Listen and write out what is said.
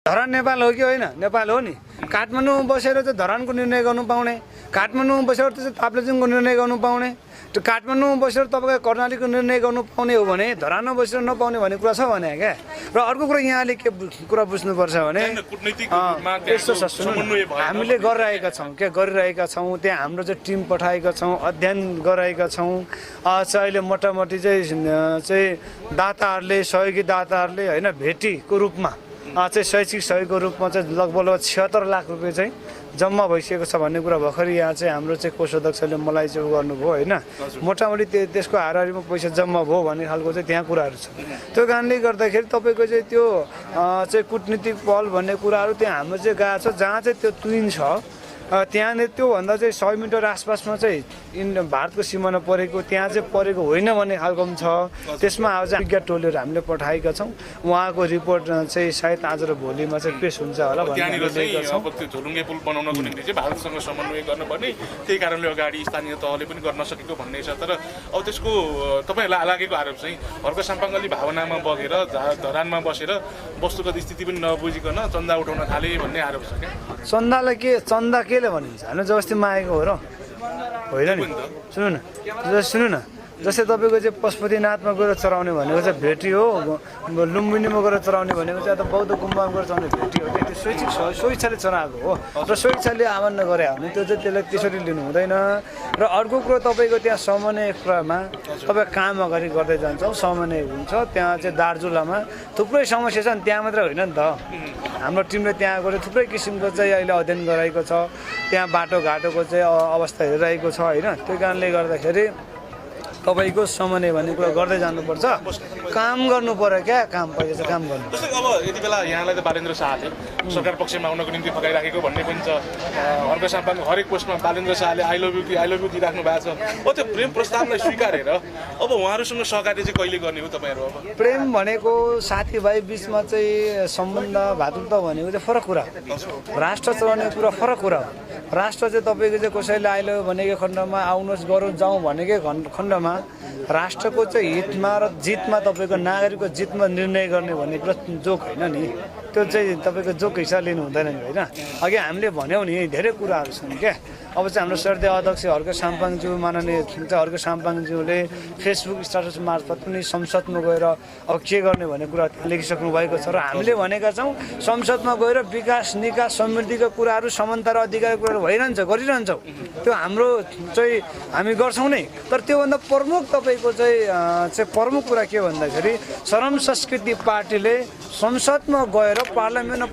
धरान नेपाल हो कि होइन? नेपाल हो नि। काठमाडौँमा बसेर चाहिँ धरानको निर्णय गर्नु पाउने, काठमाडौँमा बसेर चाहिँ ताप्लेजुङको निर्णय गर्नु पाउने, त्यो काठमाडौँमा बसेर तपाईँको कर्णालीको निर्णय गर्नु पाउने हो भने धरानमा बसेर नपाउने भन्ने कुरा छ भने क्या। र अर्को कुरा यहाँले के कुरा बुझ्नुपर्छ भने यस्तो छ, सुन्नु, हामीले गरिरहेका छौँ, के गरिरहेका छौँ, त्यहाँ हाम्रो चाहिँ टिम पठाएका छौँ, अध्ययन गराएका छौँ। चाहिँ अहिले मोटामोटी चाहिँ दाताहरूले, सहयोगी दाताहरूले होइन भेटीको रूपमा चाहिँ शैक्षिक सहयोगको रूपमा चाहिँ लगभग 76 लाख रुपियाँ चाहिँ जम्मा भइसकेको छ भन्ने कुरा भर्खरै यहाँ चाहिँ हाम्रो चाहिँ कोषाध्यक्षले मलाई चाहिँ गर्नुभयो होइन। मोटामोटी त्यसको हाराहारीमा पैसा जम्मा भयो भन्ने खालको चाहिँ त्यहाँ कुराहरू छ। त्यो कारणले गर्दाखेरि तपाईँको चाहिँ त्यो चाहिँ कुटनीतिक पहल भन्ने कुराहरू त्यहाँ हाम्रो चाहिँ गएको छ, जहाँ चाहिँ त्यो तुइन छ त्यहाँनिर त्योभन्दा चाहिँ 100 मिटर आसपासमा चाहिँ भारतको सिमाना परेको त्यहाँ चाहिँ परेको होइन भन्ने खालको पनि छ। त्यसमा आज विज्ञ टोलीहरू हामीले पठाएका छौँ, उहाँको रिपोर्ट चाहिँ सायद आज र भोलिमा चाहिँ पेश हुन्छ होला भन्ने छौँ। त्यो झोलुङ्गे पुल बनाउनको निम्ति चाहिँ भारतसँग समन्वय गर्नुपर्ने, त्यही कारणले अगाडि स्थानीय तहले पनि गर्न सकेको भन्ने छ। तर अब त्यसको तपाईँहरूलाई लागेको आरोप चाहिँ हर्क साम्पाङले भावनामा बगेर धरानमा बसेर वस्तुगत स्थिति पनि नबुझिकन चन्दा उठाउन थाले भन्ने आरोप छ क्या। चन्दालाई के, चन्दा केले भनिन्छ? होइन जबस्ती मागेको हो र होइन नि। सुन्नु न, जस्तै तपाईँको चाहिँ पशुपतिनाथमा गएर चराउने भनेको चाहिँ भेटी हो, लुम्बिनीमा गएर चराउने भनेको चाहिँ अब बौद्ध गुम्बामा गएर चराउने भेटी हो। त्यो स्वैच्छिक स्वेच्छाले चराएको हो र स्वेच्छाले आह्वान गरे भने त्यो चाहिँ त्यसलाई त्यसरी लिनु हुँदैन। र अर्को कुरो तपाईँको त्यहाँ समन्वय कुरामा तपाईँ काम अगाडि गर्दै जान्छौँ, समन्वय हुन्छ। त्यहाँ चाहिँ दार्जुलामा थुप्रै समस्या छन्, त्यहाँ मात्रै होइन नि त। हाम्रो टिमले त्यहाँ गएर थुप्रै किसिमको चाहिँ अहिले अध्ययन गराएको छ, त्यहाँ बाटोघाटोको चाहिँ अवस्था हेरिरहेको छ होइन। त्यो कारणले गर्दाखेरि तपाईँको समन्वय भन्ने कुरा गर्दै जानुपर्छ, काम गर्नु पर्यो क्या। काम पहिला चाहिँ काम गर्नु। जस्तै अब यति बेला यहाँलाई त बालेन्द्र शाहले सरकार पक्षमा आउनको निम्ति फकाइराखेको भन्ने पनि छ। हर्क साम्पाङको हरेक पोस्टमा बालेन्द्र शाहले आई लभ यू दिइराख्नु भएको छ। अब त्यो प्रेम प्रस्तावलाई स्वीकारेर अब उहाँहरूसँग सहकार्य चाहिँ कहिले गर्ने हो तपाईँहरू? अब प्रेम भनेको साथीभाइ बिचमा चाहिँ सम्बन्ध भातृत्व भनेको चाहिँ फरक कुरा हो, राष्ट्र चलाउने कुरा फरक कुरा हो। राष्ट्र चाहिँ तपाईँको चाहिँ कसैले आई लभ भनेको खण्डमा आउनुहोस् गरौँ जाउँ भनेकै खण्डमा राष्ट्रको चाहिँ हितमा र जितमा तपाईँको नागरिकको जितमा निर्णय गर्ने भन्ने कुरा जोक होइन नि। त्यो चाहिँ तपाईँको जोक हिसाब लिनु हुँदैन नि होइन। अघि हामीले भन्यौँ नि धेरै कुराहरू छन् क्या। अब चाहिँ हाम्रो श्रद्धेय अध्यक्ष हर्क साम्पाङज्यू, माननीय हर्क साम्पाङज्यूले फेसबुक स्ट्याटस मार्फत पनि संसदमा गएर अब के गर्ने भन्ने कुरा लेखिसक्नु भएको छ। र हामीले भनेका छौँ संसदमा गएर विकास निकास समृद्धिका कुराहरू, समानता र अधिकारको कुराहरू भइरहन्छ, गरिरहन्छौँ। त्यो हाम्रो चाहिँ हामी गर्छौँ नै। तर त्योभन्दा प्रमुख तपाईँको चाहिँ प्रमुख कुरा के भन्दाखेरि श्रम संस्कृति पार्टीले संसदमा गएर पार्लियामेन्टमा